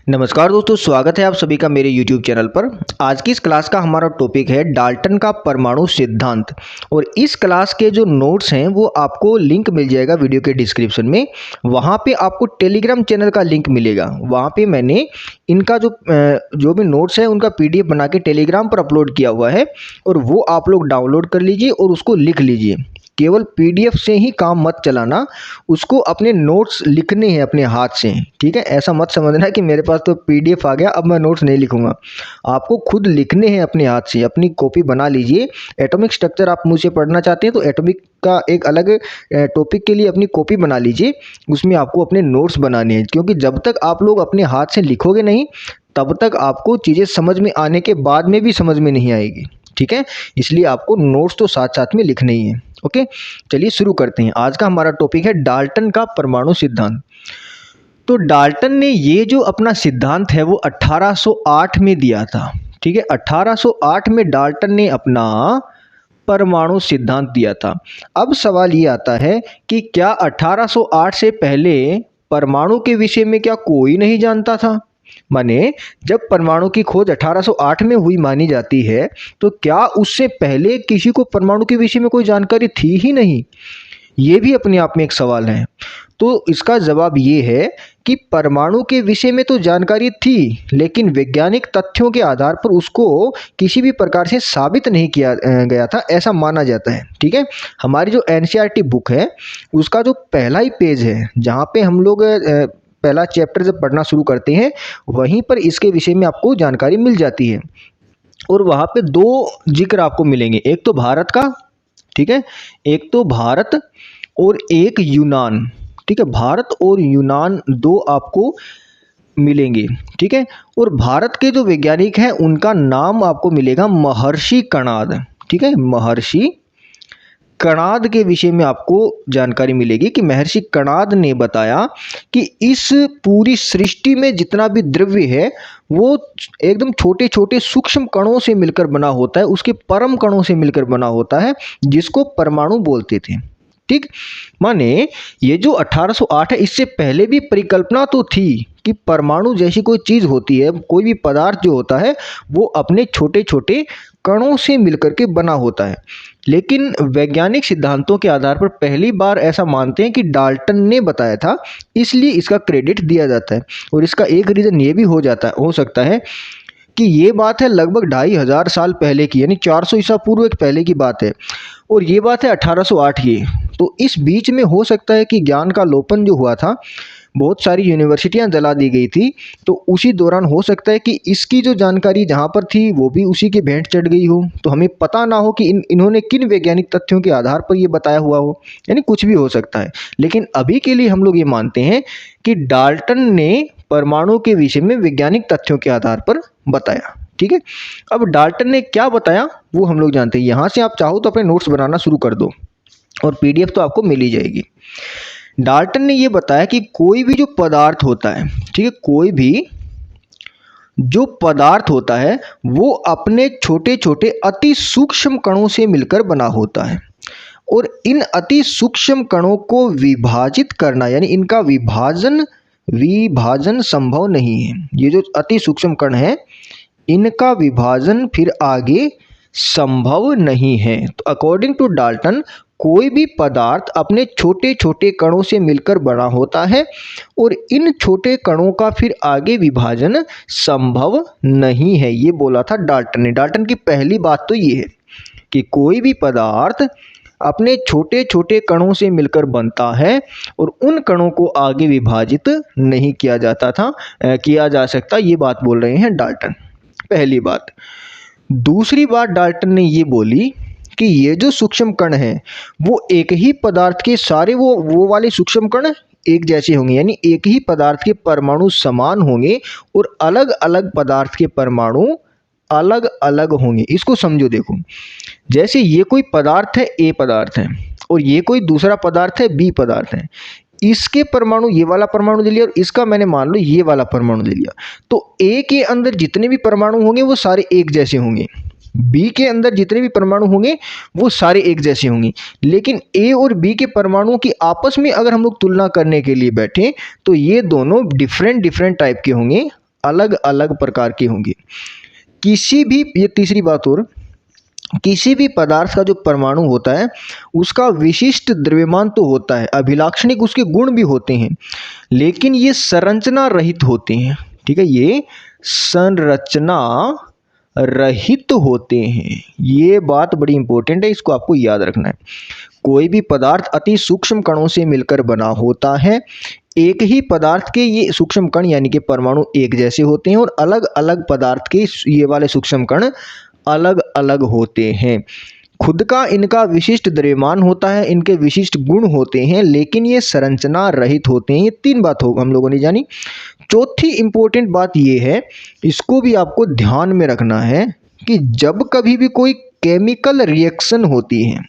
नमस्कार दोस्तों, स्वागत है आप सभी का मेरे YouTube चैनल पर। आज की इस क्लास का हमारा टॉपिक है डाल्टन का परमाणु सिद्धांत। और इस क्लास के जो नोट्स हैं वो आपको लिंक मिल जाएगा वीडियो के डिस्क्रिप्शन में। वहाँ पे आपको टेलीग्राम चैनल का लिंक मिलेगा। वहाँ पे मैंने इनका जो भी नोट्स है उनका PDF बना के टेलीग्राम पर अपलोड किया हुआ है, और वो आप लोग डाउनलोड कर लीजिए और उसको लिख लीजिए। केवल PDF से ही काम मत चलाना, उसको अपने नोट्स लिखने हैं अपने हाथ से, ठीक है। ऐसा मत समझना कि मेरे पास तो PDF आ गया अब मैं नोट्स नहीं लिखूंगा। आपको खुद लिखने हैं अपने हाथ से। अपनी कॉपी बना लीजिए। एटॉमिक स्ट्रक्चर आप मुझसे पढ़ना चाहते हैं तो एटॉमिक का एक अलग टॉपिक के लिए अपनी कॉपी बना लीजिए। उसमें आपको अपने नोट्स बनाने हैं, क्योंकि जब तक आप लोग अपने हाथ से लिखोगे नहीं तब तक आपको चीज़ें समझ में आने के बाद में भी समझ में नहीं आएगी, ठीक है। इसलिए आपको नोट्स तो साथ साथ में लिखने ही है। ओके, चलिए शुरू करते हैं। आज का हमारा टॉपिक है डाल्टन का परमाणु सिद्धांत। तो डाल्टन ने ये जो अपना सिद्धांत है वो 1808 में दिया था, ठीक है। 1808 में डाल्टन ने अपना परमाणु सिद्धांत दिया था। अब सवाल ये आता है कि क्या 1808 से पहले परमाणु के विषय में क्या कोई नहीं जानता था? माने जब परमाणु की खोज 1808 में हुई मानी जाती है तो क्या उससे पहले किसी को परमाणु के विषय में कोई जानकारी थी ही नहीं? ये भी अपने आप में एक सवाल है। तो इसका जवाब ये है कि परमाणु के विषय में तो जानकारी थी, लेकिन वैज्ञानिक तथ्यों के आधार पर उसको किसी भी प्रकार से साबित नहीं किया गया था, ऐसा माना जाता है, ठीक है। हमारी जो NCERT बुक है उसका जो पहला ही पेज है जहाँ पे हम लोग पहला चैप्टर जब पढ़ना शुरू करते हैं वहीं पर इसके विषय में आपको जानकारी मिल जाती है। और वहाँ पे दो जिक्र आपको मिलेंगे, एक तो भारत का, ठीक है, एक तो भारत और एक यूनान, ठीक है। भारत और यूनान दो आपको मिलेंगे, ठीक है। और भारत के जो वैज्ञानिक हैं उनका नाम आपको मिलेगा महर्षि कणाद, ठीक है। महर्षि कणाद के विषय में आपको जानकारी मिलेगी कि महर्षि कणाद ने बताया कि इस पूरी सृष्टि में जितना भी द्रव्य है वो एकदम छोटे छोटे सूक्ष्म कणों से मिलकर बना होता है, उसके परम कणों से मिलकर बना होता है, जिसको परमाणु बोलते थे, ठीक। माने ये जो 1808 है इससे पहले भी परिकल्पना तो थी कि परमाणु जैसी कोई चीज होती है, कोई भी पदार्थ जो होता है वो अपने छोटे छोटे कणों से मिलकर के बना होता है। लेकिन वैज्ञानिक सिद्धांतों के आधार पर पहली बार ऐसा मानते हैं कि डाल्टन ने बताया था, इसलिए इसका क्रेडिट दिया जाता है। और इसका एक रीजन ये भी हो सकता है कि ये बात है लगभग 2500 साल पहले की, यानी 400 ईसा पूर्व एक पहले की बात है, और ये बात है 1808 की। तो इस बीच में हो सकता है कि ज्ञान का लोपन जो हुआ था, बहुत सारी यूनिवर्सिटियां जला दी गई थी, तो उसी दौरान हो सकता है कि इसकी जो जानकारी जहाँ पर थी वो भी उसी के भेंट चढ़ गई हो, तो हमें पता ना हो कि इन्होंने किन वैज्ञानिक तथ्यों के आधार पर ये बताया हुआ हो, यानी कुछ भी हो सकता है। लेकिन अभी के लिए हम लोग ये मानते हैं कि डाल्टन ने परमाणु के विषय में वैज्ञानिक तथ्यों के आधार पर बताया, ठीक है। अब डाल्टन ने क्या बताया वो हम लोग जानते हैं। यहाँ से आप चाहो तो अपने नोट्स बनाना शुरू कर दो और PDF तो आपको मिल ही जाएगी। डाल्टन ने ये बताया कि कोई भी जो पदार्थ होता है, ठीक है, कोई भी जो पदार्थ होता है वो अपने छोटे छोटे अति सूक्ष्म कणों से मिलकर बना होता है, और इन अति सूक्ष्म कणों को विभाजित करना यानी इनका विभाजन संभव नहीं है। ये जो अति सूक्ष्म कण है इनका विभाजन फिर आगे संभव नहीं है। तो अकॉर्डिंग टू डाल्टन कोई भी पदार्थ अपने छोटे छोटे कणों से मिलकर बना होता है, और इन छोटे कणों का फिर आगे विभाजन संभव नहीं है, ये बोला था डाल्टन ने। डाल्टन की पहली बात तो ये है कि कोई भी पदार्थ अपने छोटे छोटे कणों से मिलकर बनता है और उन कणों को आगे विभाजित नहीं किया जा सकता, ये बात बोल रहे हैं डाल्टन, पहली बात। दूसरी बात डाल्टन ने ये बोली कि ये जो सूक्ष्म कण है वो एक ही पदार्थ के सारे वो वाले सूक्ष्म कण एक जैसे होंगे, यानी एक ही पदार्थ के परमाणु समान होंगे और अलग अलग पदार्थ के परमाणु अलग अलग होंगे। इसको समझो, देखो, जैसे ये कोई पदार्थ है, A पदार्थ है, और ये कोई दूसरा पदार्थ है, B पदार्थ है। इसके परमाणु ये वाला परमाणु ले लिया और इसका मैंने मान लो ये वाला परमाणु ले लिया, तो A के अंदर जितने भी परमाणु होंगे वो सारे एक जैसे होंगे, B के अंदर जितने भी परमाणु होंगे वो सारे एक जैसे होंगे। लेकिन A और B के परमाणुओं की आपस में अगर हम लोग तुलना करने के लिए बैठे तो ये दोनों डिफरेंट टाइप के होंगे, अलग अलग प्रकार के होंगे। किसी भी, ये तीसरी बात और, किसी भी पदार्थ का जो परमाणु होता है उसका विशिष्ट द्रव्यमान तो होता है, अभिलाक्षणिक उसके गुण भी होते हैं, लेकिन ये संरचना रहित होते हैं। ठीक है, ये संरचना रहित होते हैं। ये बात बड़ी इंपॉर्टेंट है, इसको आपको याद रखना है। कोई भी पदार्थ अति सूक्ष्म कणों से मिलकर बना होता है। एक ही पदार्थ के ये सूक्ष्म कण यानी कि परमाणु एक जैसे होते हैं और अलग अलग पदार्थ के ये वाले सूक्ष्म कण अलग अलग होते हैं। खुद का इनका विशिष्ट द्रव्यमान होता है, इनके विशिष्ट गुण होते हैं, लेकिन ये संरचना रहित होते हैं। ये तीन बात हो हम लोगों ने जानी। चौथी इंपॉर्टेंट बात ये है, इसको भी आपको ध्यान में रखना है कि जब कभी भी कोई केमिकल रिएक्शन होती है,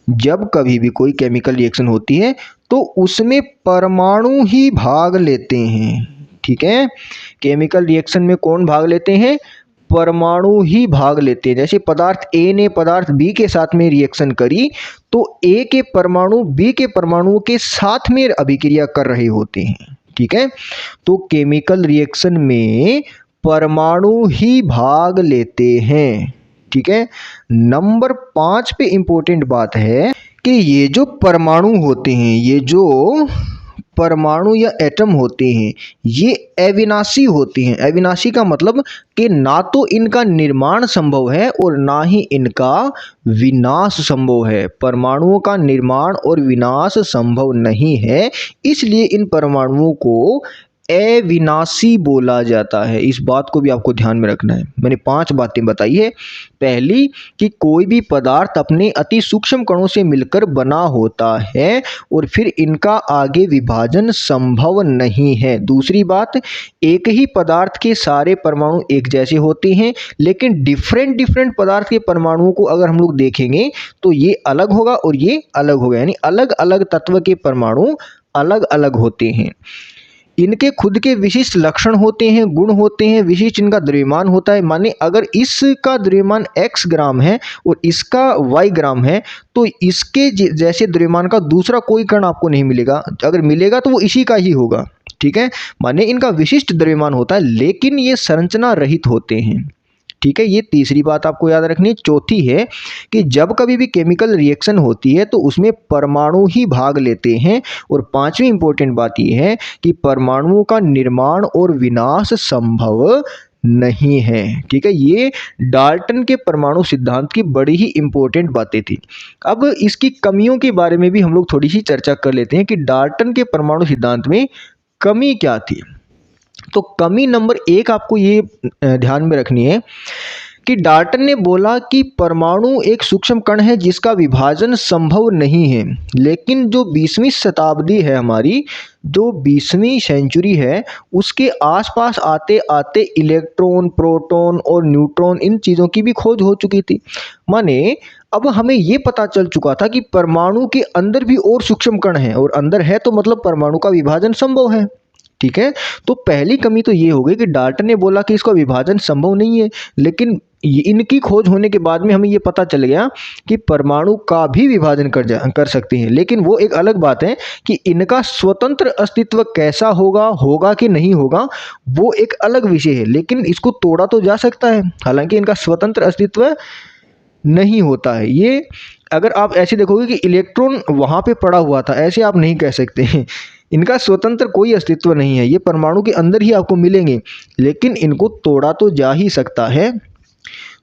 जब कभी भी कोई केमिकल रिएक्शन होती है तो उसमें परमाणु ही भाग लेते हैं। ठीक है, केमिकल रिएक्शन में कौन भाग लेते हैं? परमाणु ही भाग लेते हैं। जैसे पदार्थ ए ने पदार्थ बी के साथ में रिएक्शन करी तो ए के परमाणु बी के परमाणुओं के साथ में अभिक्रिया कर रहे होते हैं। ठीक है, तो केमिकल रिएक्शन में परमाणु ही भाग लेते हैं। ठीक है, नंबर 5 पे इंपॉर्टेंट बात है कि ये जो परमाणु होते हैं, ये जो परमाणु या एटम होते हैं, ये अविनाशी होते हैं। अविनाशी का मतलब कि ना तो इनका निर्माण संभव है और ना ही इनका विनाश संभव है। परमाणुओं का निर्माण और विनाश संभव नहीं है, इसलिए इन परमाणुओं को अविनाशी बोला जाता है। इस बात को भी आपको ध्यान में रखना है। मैंने 5 बातें बताई है। पहली कि कोई भी पदार्थ अपने अति सूक्ष्म कणों से मिलकर बना होता है और फिर इनका आगे विभाजन संभव नहीं है। दूसरी बात, एक ही पदार्थ के सारे परमाणु एक जैसे होते हैं, लेकिन डिफरेंट पदार्थ के परमाणुओं को अगर हम लोग देखेंगे तो ये अलग होगा और ये अलग होगा, यानी अलग अलग तत्व के परमाणु अलग अलग होते हैं। इनके खुद के विशिष्ट लक्षण होते हैं, गुण होते हैं, विशिष्ट इनका द्रव्यमान होता है। माने अगर इसका द्रव्यमान x ग्राम है और इसका y ग्राम है तो इसके जैसे द्रव्यमान का दूसरा कोई कण आपको नहीं मिलेगा। अगर मिलेगा तो वो इसी का ही होगा। ठीक है, माने इनका विशिष्ट द्रव्यमान होता है, लेकिन ये संरचना रहित होते हैं। ठीक है, ये तीसरी बात आपको याद रखनी है। चौथी है कि जब कभी भी केमिकल रिएक्शन होती है तो उसमें परमाणु ही भाग लेते हैं। और पांचवी इंपॉर्टेंट बात ये है कि परमाणुओं का निर्माण और विनाश संभव नहीं है। ठीक है, ये डाल्टन के परमाणु सिद्धांत की बड़ी ही इंपॉर्टेंट बातें थी। अब इसकी कमियों के बारे में भी हम लोग थोड़ी सी चर्चा कर लेते हैं कि डाल्टन के परमाणु सिद्धांत में कमी क्या थी। तो कमी नंबर 1 आपको ये ध्यान में रखनी है कि डाल्टन ने बोला कि परमाणु एक सूक्ष्म कण है जिसका विभाजन संभव नहीं है। लेकिन जो 20वीं शताब्दी है हमारी, जो 20वीं सेंचुरी है, उसके आसपास आते आते इलेक्ट्रॉन, प्रोटॉन और न्यूट्रॉन इन चीज़ों की भी खोज हो चुकी थी। माने अब हमें ये पता चल चुका था कि परमाणु के अंदर भी और सूक्ष्म कण हैं, और अंदर है तो मतलब परमाणु का विभाजन संभव है। ठीक है, तो पहली कमी तो ये हो गई कि डाल्टन ने बोला कि इसका विभाजन संभव नहीं है, लेकिन इनकी खोज होने के बाद में हमें ये पता चल गया कि परमाणु का भी विभाजन कर सकते हैं। लेकिन वो एक अलग बात है कि इनका स्वतंत्र अस्तित्व कैसा होगा कि नहीं होगा, वो एक अलग विषय है। लेकिन इसको तोड़ा तो जा सकता है, हालांकि इनका स्वतंत्र अस्तित्व नहीं होता है। ये अगर आप ऐसे देखोगे कि इलेक्ट्रॉन वहाँ पे पड़ा हुआ था, ऐसे आप नहीं कह सकते हैं। इनका स्वतंत्र कोई अस्तित्व नहीं है, ये परमाणु के अंदर ही आपको मिलेंगे, लेकिन इनको तोड़ा तो जा ही सकता है।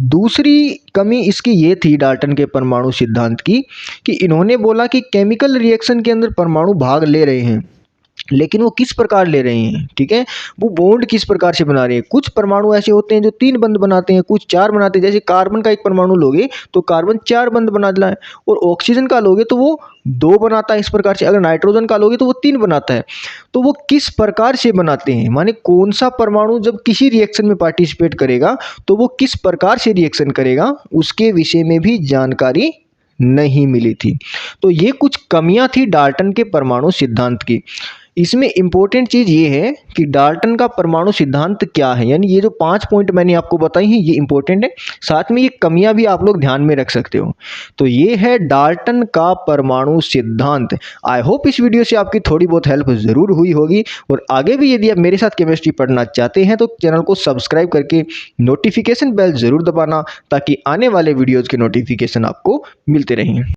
दूसरी कमी इसकी ये थी डाल्टन के परमाणु सिद्धांत की कि इन्होंने बोला कि केमिकल रिएक्शन के अंदर परमाणु भाग ले रहे हैं, लेकिन वो किस प्रकार ले रहे हैं। ठीक है, वो बॉन्ड किस प्रकार से बना रहे हैं। कुछ परमाणु ऐसे होते हैं जो 3 बंध बनाते हैं, कुछ 4 बनाते हैं। जैसे कार्बन का एक परमाणु लोगे तो कार्बन 4 बंध बनाता है, और ऑक्सीजन का लोगे तो वो 2 बनाता है। इस प्रकार से अगर नाइट्रोजन का लोगे तो वो 3 बनाता है। तो वो किस प्रकार से बनाते हैं, माने कौन सा परमाणु जब किसी रिएक्शन में पार्टिसिपेट करेगा तो वो किस प्रकार से रिएक्शन करेगा, उसके विषय में भी जानकारी नहीं मिली थी। तो ये कुछ कमियां थी डाल्टन के परमाणु सिद्धांत की। इसमें इम्पोर्टेंट चीज़ ये है कि डाल्टन का परमाणु सिद्धांत क्या है, यानी ये जो 5 पॉइंट मैंने आपको बताई हैं ये इंपॉर्टेंट है। साथ में ये कमियां भी आप लोग ध्यान में रख सकते हो। तो ये है डाल्टन का परमाणु सिद्धांत। आई होप इस वीडियो से आपकी थोड़ी बहुत हेल्प ज़रूर हुई होगी, और आगे भी यदि आप मेरे साथ केमिस्ट्री पढ़ना चाहते हैं तो चैनल को सब्सक्राइब करके नोटिफिकेशन बेल ज़रूर दबाना, ताकि आने वाले वीडियोज़ के नोटिफिकेशन आपको मिलते रहें।